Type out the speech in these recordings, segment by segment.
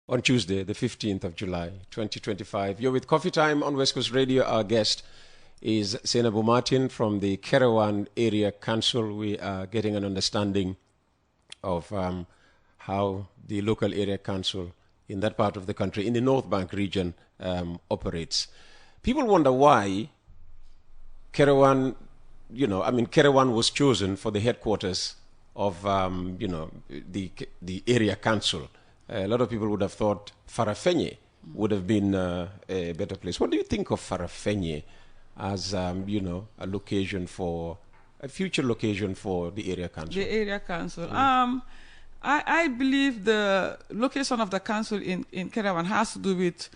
on Tuesday, the 15th of July, 2025. You're with Coffee Time on West Coast Radio. Our guest is Senabu Martin from the Kerewan Area Council. We are getting an understanding of how the local area council in that part of the country, in the North Bank region, operates. People wonder why Kerewan, Kerewan was chosen for the headquarters of, the area council. A lot of people would have thought Farafenye would have been a better place. What do you think of Farafenye as, a location for, a future location for the area council? The area council. I believe the location of the council in Kerewan has to do with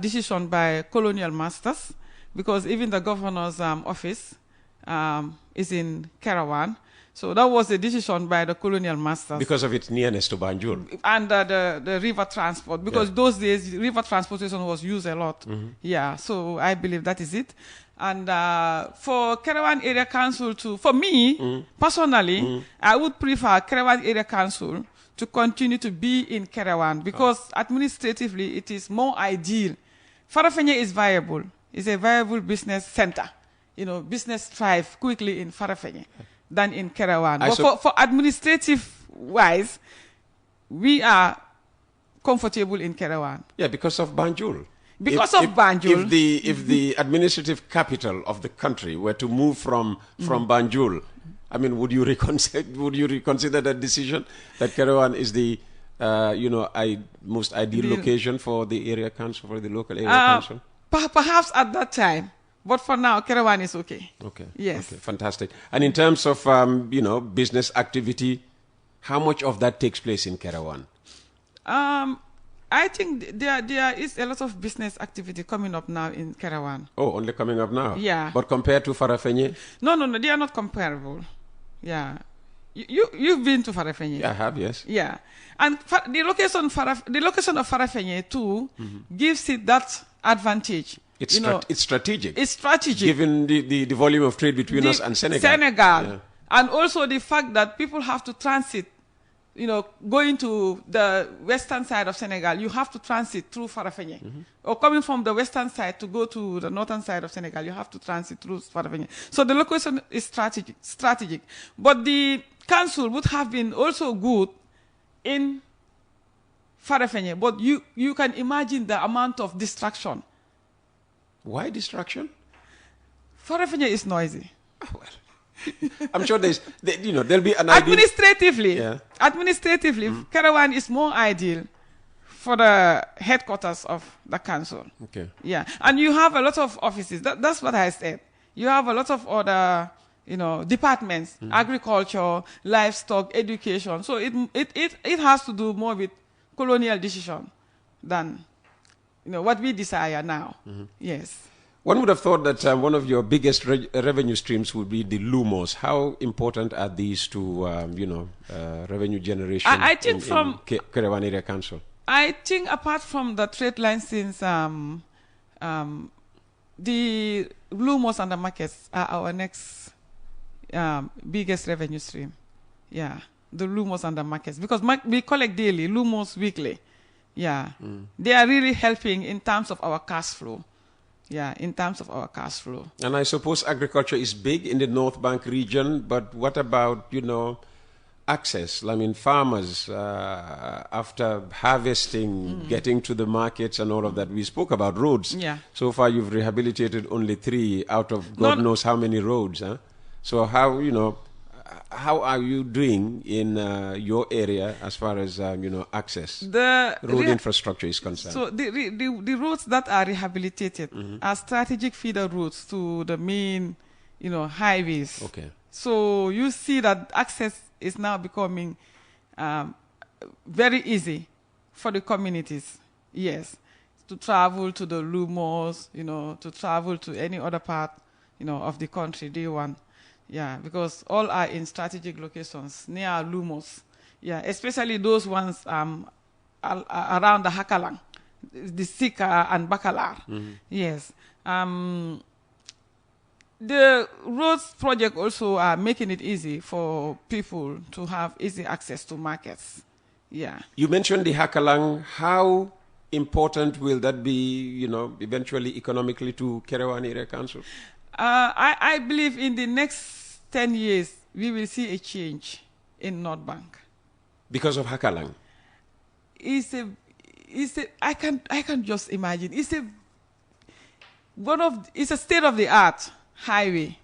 decision by colonial masters, because even the governor's office is in Kerewan. So that was a decision by the colonial masters. Because of its nearness to Banjul. And the river transport, because those days river transportation was used a lot. Yeah, so I believe that is it. And for Kerewan Area Council for me, personally, I would prefer Kerewan Area Council to continue to be in Kerewan, because administratively it is more ideal. Farafenye is viable. It's a viable business center. Business thrive quickly in Farafenye than in Kerewan. But for administrative-wise, we are comfortable in Kerewan. Yeah, because of Banjul. Because of Banjul. If the administrative capital of the country were to move from Banjul, I mean, would you reconsider that decision that Kerewan is the most ideal location for the area council, for the local area council? Perhaps at that time. But for now, Kerewan is okay. Okay. Yes. Okay, fantastic. And in terms of, business activity, how much of that takes place in Kerewan? I think there is a lot of business activity coming up now in Kerewan. Oh, only coming up now? Yeah. But compared to Farafenye? No, they are not comparable. Yeah. You've been to Farafenye? I have, yes. Yeah. And the location of Farafenye too gives it that advantage. It's strategic. It's strategic. Given the volume of trade between us and Senegal. Yeah. And also the fact that people have to transit, going to the western side of Senegal, you have to transit through Farafenye. Or coming from the western side to go to the northern side of Senegal, you have to transit through Farafenye. So the location is strategic. But the council would have been also good in Farafenye. But you can imagine the amount of distraction. Why distraction? Farafenye is noisy. Well, I'm sure there'll be an administratively. Administratively, Kerewan is more ideal for the headquarters of the council. Okay. Yeah, and you have a lot of offices. That's what I said. You have a lot of other, departments: agriculture, livestock, education. So it has to do more with colonial decision than what we desire now. Yes. One would have thought that one of your biggest revenue streams would be the lumos. How important are these to, revenue generation I think from Kerewan Area Council? I think apart from the trade license, the lumos and the markets are our next biggest revenue stream. Yeah, the lumos and the markets. Because we collect daily, lumos weekly. Yeah, they are really helping in terms of our cash flow. Yeah, in terms of our cash flow. And I suppose agriculture is big in the North Bank region, but what about, access? I mean, farmers, after harvesting, getting to the markets and all of that. We spoke about roads. Yeah. So far, you've rehabilitated only 3 out of God knows how many roads. Huh? So how are you doing in your area as far as access? The road infrastructure is concerned. So the roads that are rehabilitated are strategic feeder roads to the main, highways. Okay. So you see that access is now becoming very easy for the communities. Yes, to travel to the lumos, to travel to any other part, of the country they want. Yeah, because all are in strategic locations near lumos. Yeah, especially those ones around the Hakalang, the Sika and Bakalar. Yes. The roads project also are making it easy for people to have easy access to markets. Yeah. You mentioned the Hakalang. How important will that be, eventually economically to Kerewan Area Council? I believe in the next 10 years, we will see a change in North Bank. Because of Hakalang? I can just imagine. It's a state-of-the-art highway.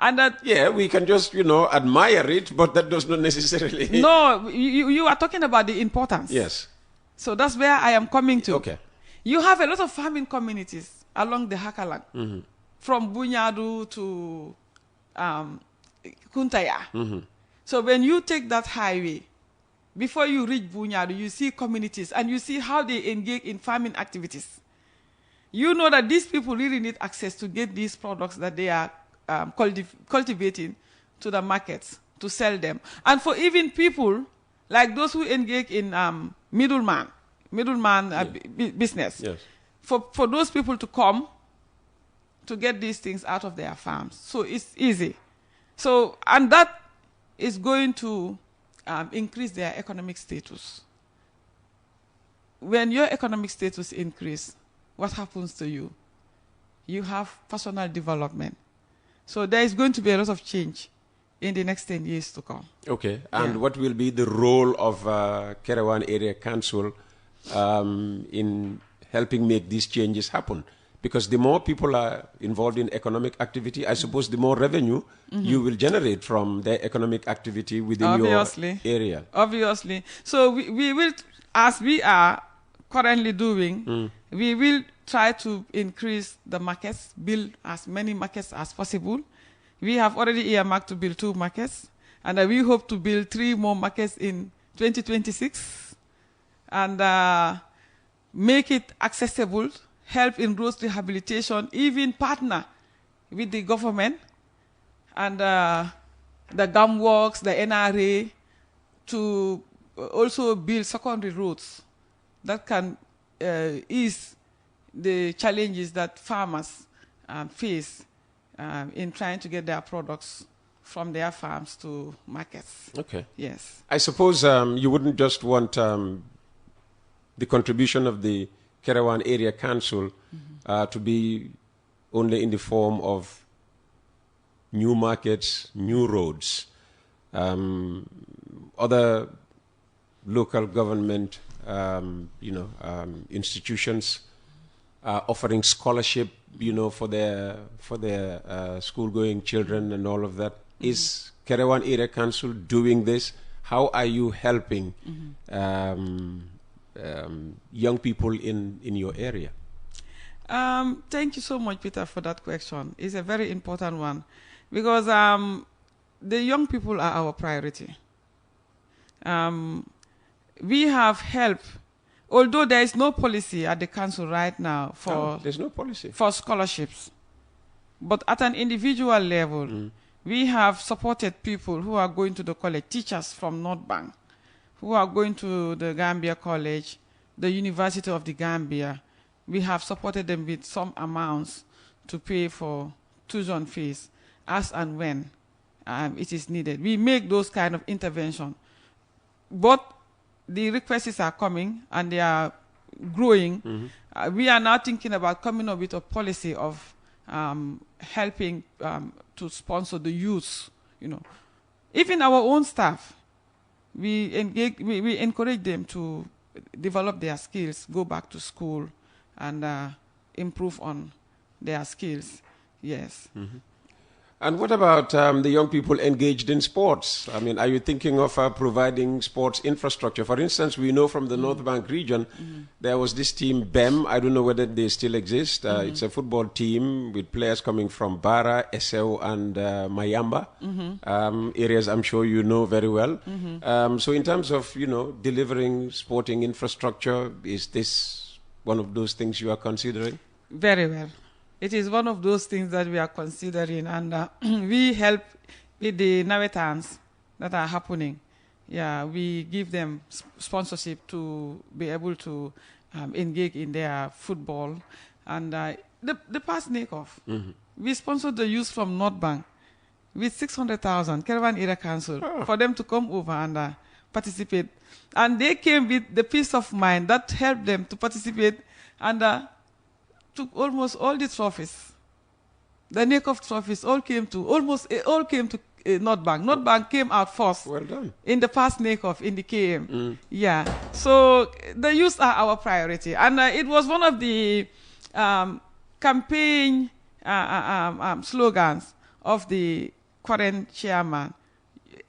And that, yeah, we can just, admire it, but that does not necessarily... No, you are talking about the importance. Yes. So that's where I am coming to. Okay. You have a lot of farming communities along the Hakalang, from Bunyadu to Kuntaya. So when you take that highway, before you reach Bunyadu, you see communities and you see how they engage in farming activities. You know that these people really need access to get these products that they are cultivating to the markets to sell them. And for even people like those who engage in middleman business, yes. For those people to come to get these things out of their farms. So it's easy. So, and that is going to increase their economic status. When your economic status increases, what happens to you? You have personal development. So there is going to be a lot of change in the next 10 years to come. Okay. And what will be the role of Kerewan Area Council in helping make these changes happen? Because the more people are involved in economic activity, I suppose the more revenue you will generate from their economic activity within your area. Obviously. So we will, as we are currently doing, we will try to increase the markets, build as many markets as possible. We have already earmarked to build 2 markets, and we hope to build 3 more markets in 2026, and make it accessible, help in growth rehabilitation, even partner with the government and the GAM works, the NRA, to also build secondary roads that can ease the challenges that farmers face in trying to get their products from their farms to markets. Okay. Yes. I suppose you wouldn't just want the contribution of the Kerewan Area Council to be only in the form of new markets, new roads. Other local government, institutions are offering scholarship, for their school-going children and all of that. Is Kerewan Area Council doing this? How are you helping young people in your area? Thank you so much, Peter, for that question. It's a very important one because the young people are our priority. We have helped, although there is no policy at the council right now there's no policy for scholarships, but at an individual level, we have supported people who are going to the college, teachers from North Bank, who are going to the Gambia College, the University of the Gambia. We have supported them with some amounts to pay for tuition fees as and when it is needed. We make those kind of intervention. But the requests are coming and they are growing. We are now thinking about coming up with a policy of helping to sponsor the youth. Even our own staff, we encourage them to develop their skills, go back to school, and improve on their skills. Yes. And what about the young people engaged in sports? I mean, are you thinking of providing sports infrastructure? For instance, we know from the North Bank region, there was this team, BEM. I don't know whether they still exist. It's a football team with players coming from Bara, Esau, and Mayamba, areas I'm sure you know very well. So in terms of, delivering sporting infrastructure, is this one of those things you are considering? Very well. It is one of those things that we are considering, and we help with the Nawetans that are happening. Yeah, we give them sponsorship to be able to engage in their football. And the past Nakeoff, we sponsored the youth from North Bank with 600,000, Kerewan Area Council, for them to come over and participate. And they came with the peace of mind that helped them to participate and took almost all the trophies. The NACOF trophies all came to North Bank. North Bank came out first. Well done. In the past NACOF, in the KM. Yeah. So the youth are our priority. And it was one of the campaign slogans of the current chairman,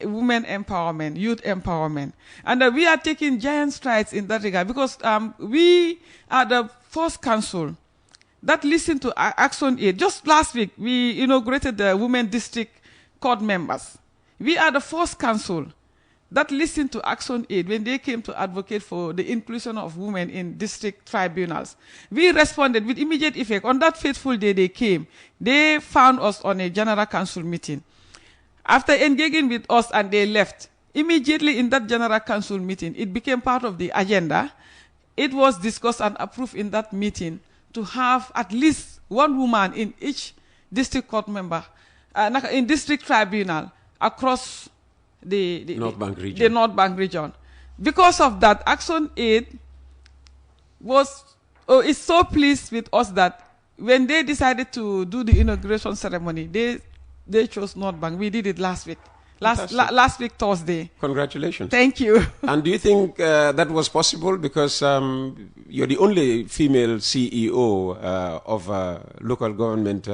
women empowerment, youth empowerment. And we are taking giant strides in that regard because we are the first council that listened to Action Aid. Just last week, we inaugurated the Women District Court members. We are the first council that listened to Action Aid when they came to advocate for the inclusion of women in district tribunals. We responded with immediate effect. On that fateful day they came, they found us on a general council meeting. After engaging with us and they left, immediately in that general council meeting, it became part of the agenda. It was discussed and approved in that meeting to have at least one woman in each district court member, in district tribunal across the North Bank region. The North Bank region. Because of that, Action Aid is so pleased with us that when they decided to do the inauguration ceremony, they chose North Bank. We did it last week. Last week, Thursday. Congratulations. Thank you. And do you think that was possible? Because you're the only female CEO of a local government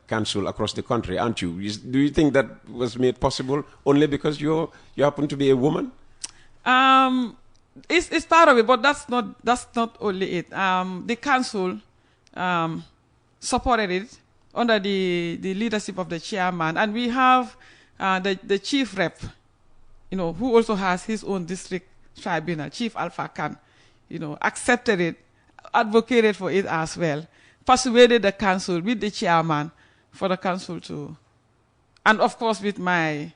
council across the country, aren't you? Do you think that was made possible only because you happen to be a woman? It's part of it, but that's not only it. The council supported it under the leadership of the chairman, and we have the chief rep, who also has his own district tribunal, Chief Alpha Khan, accepted it, advocated for it as well, persuaded the council with the chairman for the council to, and of course with my,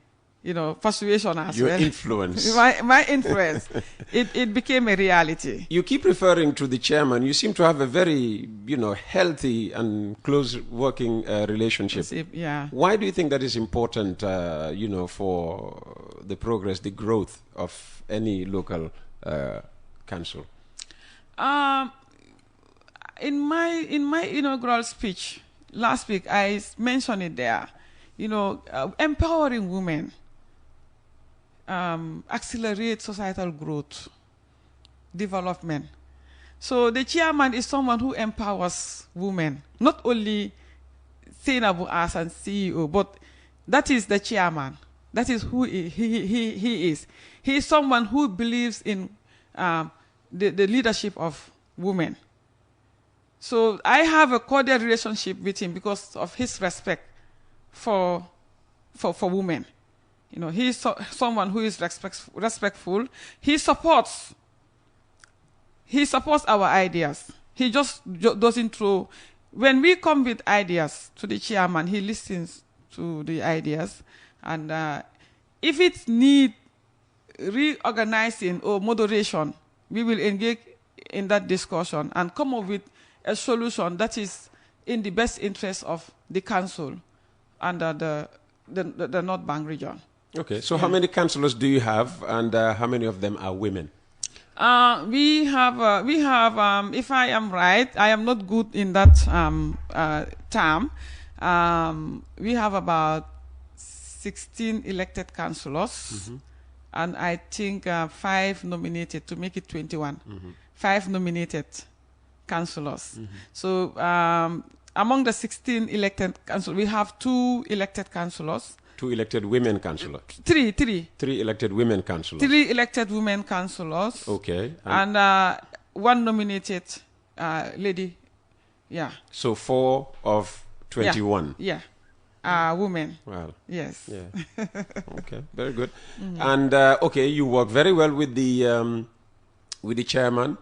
persuasion as Your well. influence. my influence. It became a reality. You keep referring to the chairman. You seem to have a very, healthy and close working relationship. Yeah. Why do you think that is important, for the progress, the growth of any local council? In my inaugural speech last week, I mentioned it there. Empowering women accelerate societal growth, development. So the chairman is someone who empowers women, not only Senabu as an CEO, but that is the chairman. That is who he is. He is someone who believes in the leadership of women. So I have a cordial relationship with him because of his respect for women. He is someone who is respectful. He supports our ideas. He just doesn't throw. When we come with ideas to the chairman, he listens to the ideas. And if it needs reorganizing or moderation, we will engage in that discussion and come up with a solution that is in the best interest of the council under the North Bank region. Okay, so how many councillors do you have, and how many of them are women? We have. If I am right, I am not good in that term. We have about 16 elected councillors, and I think 5 nominated to make it 21. 5 nominated councillors. So among the 16 elected councillors, we have 2 elected councillors. 2 elected women councillors. 3 elected women councillors. 3 elected women councillors. Okay. And 1 nominated lady. Yeah. So 4 of 21. Yeah. Women. Well. Yes. Yeah. Okay. Very good. And okay, you work very well with the chairman,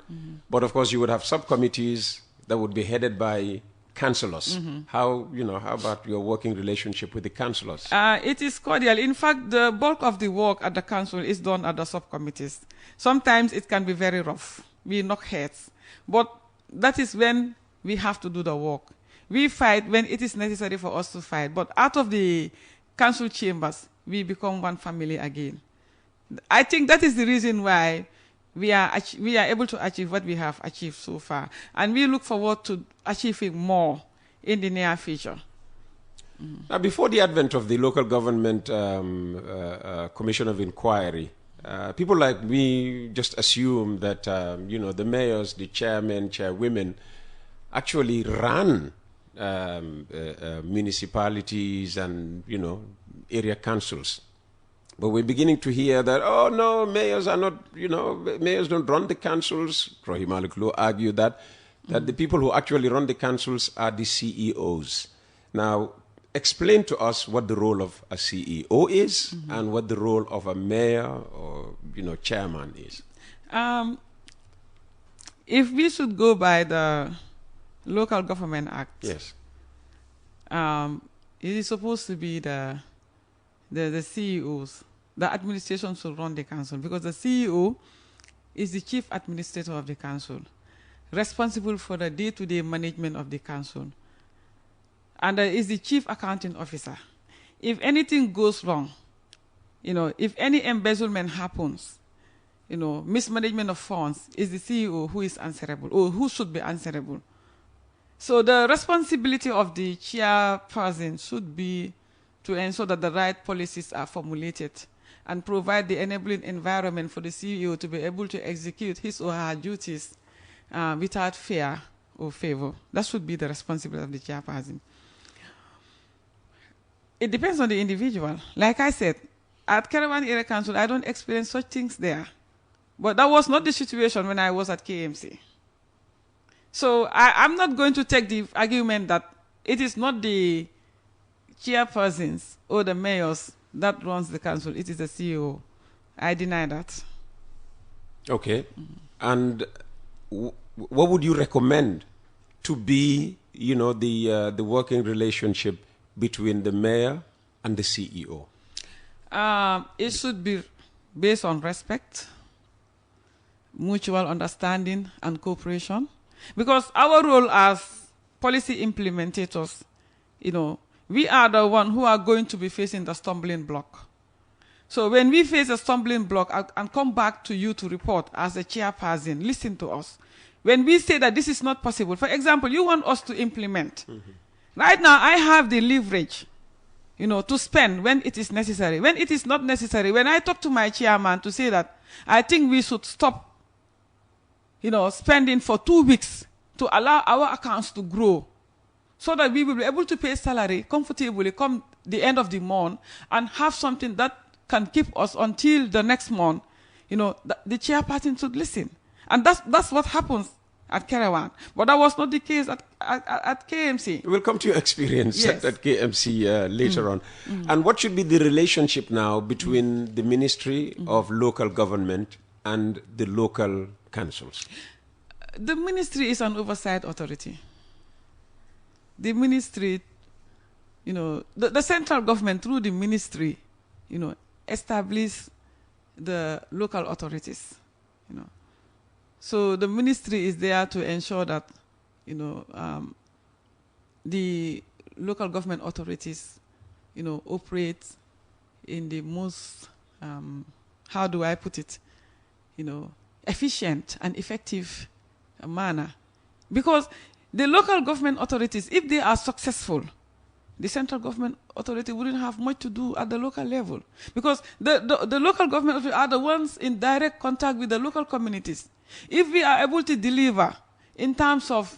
but of course you would have subcommittees that would be headed by councillors. How about your working relationship with the councillors? It is cordial. In fact, the bulk of the work at the council is done at the subcommittees. Sometimes it can be very rough. We knock heads. But that is when we have to do the work. We fight when it is necessary for us to fight. But out of the council chambers, we become one family again. I think that is the reason why we are able to achieve what we have achieved so far, and we look forward to achieving more in the near future. Now, before the advent of the local government commission of inquiry, people like me just assume that the mayors, the chairmen, chairwomen actually ran municipalities and area councils. But we're beginning to hear that, oh no, mayors are not, mayors don't run the councils. Rohim Aliklu argued that the people who actually run the councils are the CEOs. Now, explain to us what the role of a CEO is and what the role of a mayor or, chairman is. If we should go by the Local Government Act, yes, it is supposed to be the CEOs. The administration should run the council because the CEO is the chief administrator of the council, responsible for the day-to-day management of the council, and is the chief accounting officer. If anything goes wrong, if any embezzlement happens, mismanagement of funds, is the CEO who is answerable or who should be answerable. So the responsibility of the chairperson should be to ensure that the right policies are formulated and provide the enabling environment for the CEO to be able to execute his or her duties without fear or favor. That should be the responsibility of the chairperson. It depends on the individual. Like I said, at Caravan Area Council, I don't experience such things there. But that was not the situation when I was at KMC. So I'm not going to take the argument that it is not the chairpersons or the mayors that runs the council. It is the CEO. I deny that. Okay. And what would you recommend to be, the working relationship between the mayor and the CEO? It should be based on respect, mutual understanding, and cooperation. Because our role as policy implementators, we are the one who are going to be facing the stumbling block. So when we face a stumbling block and come back to you to report as a chairperson, listen to us. When we say that this is not possible, for example, you want us to implement. Right now, I have the leverage, to spend when it is necessary. When it is not necessary, when I talk to my chairman to say that I think we should stop, spending for 2 weeks to allow our accounts to grow so that we will be able to pay salary comfortably come the end of the month and have something that can keep us until the next month, the chairperson should listen. And that's what happens at Caravan. But that was not the case at KMC. We'll come to your experience at KMC later on. And what should be the relationship now between the Ministry of Local Government and the local councils? The ministry is an oversight authority. The ministry, the central government through the ministry, establish the local authorities, So the ministry is there to ensure that, the local government authorities, operate in the most, how do I put it, efficient and effective manner. Because the local government authorities, if they are successful, the central government authority wouldn't have much to do at the local level. Because the local government authorities are the ones in direct contact with the local communities. If we are able to deliver in terms of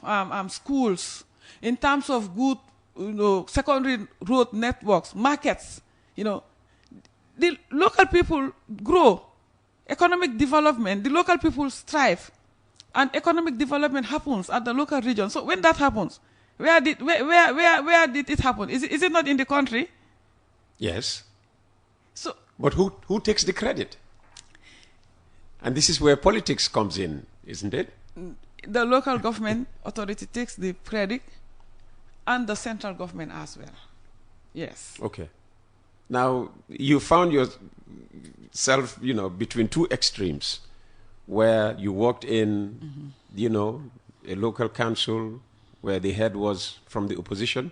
schools, in terms of good secondary road networks, markets, the local people grow. Economic development, the local people strive. And economic development happens at the local region. So when that happens, where did it happen? Is it not in the country? Yes. So, but who takes the credit? And this is where politics comes in, isn't it? The local government authority takes the credit, and the central government as well. Yes. Okay. Now, you found yourself, between two extremes, where you worked in, a local council where the head was from the opposition.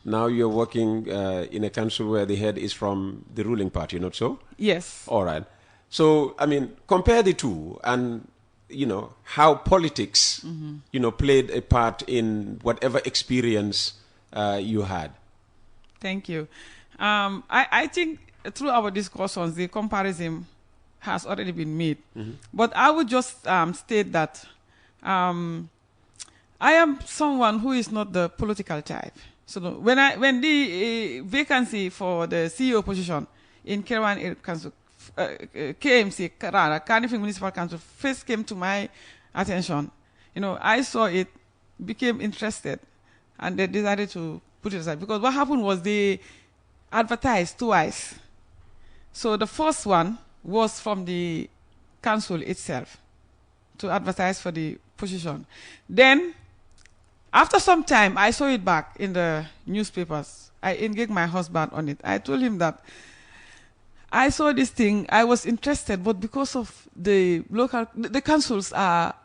Now you're working in a council where the head is from the ruling party, not so? Yes. All right. So, I mean, compare the two and, how politics, played a part in whatever experience you had. Thank you. I think through our discussions, the comparison has already been made. But I would just state that I am someone who is not the political type. So when the vacancy for the CEO position in Kerewan Council, KMC, Cardiff Municipal Council, first came to my attention, I saw it, became interested, and they decided to put it aside. Because what happened was they advertised twice. So the first one was from the council itself to advertise for the position. Then, after some time, I saw it back in the newspapers. I engaged my husband on it. I told him that I saw this thing, I was interested, but because of the councils are,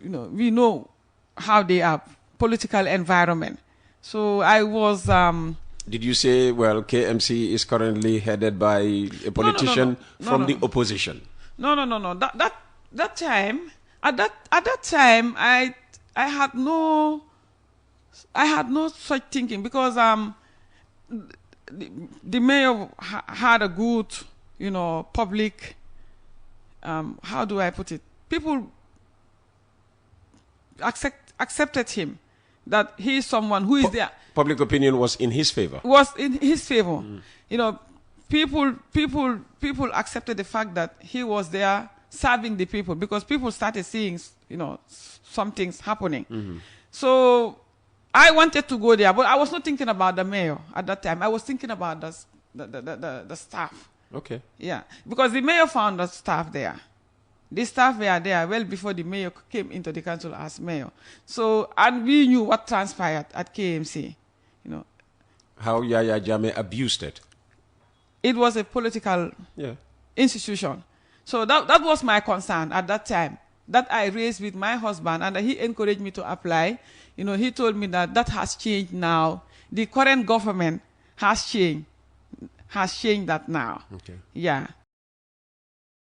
we know how they are, political environment. So I was... Did you say, well, KMC is currently headed by a politician from the opposition? No. That time, at that time, I had no such thinking, because the mayor had a good, public, how do I put it? People accepted him, that he is someone who is there. Public opinion was in his favor. People accepted the fact that he was there serving the people, because people started seeing, some things happening. So I wanted to go there, but I was not thinking about the mayor at that time. I was thinking about the staff. Okay. Yeah, because the mayor found the staff there. The staff were there well before the mayor came into the council as mayor. So, and we knew what transpired at KMC. How Yaya Jammeh abused it. It was a political institution. So that was my concern at that time, that I raised with my husband, and he encouraged me to apply. He told me that has changed now. The current government has changed that now. Okay. Yeah.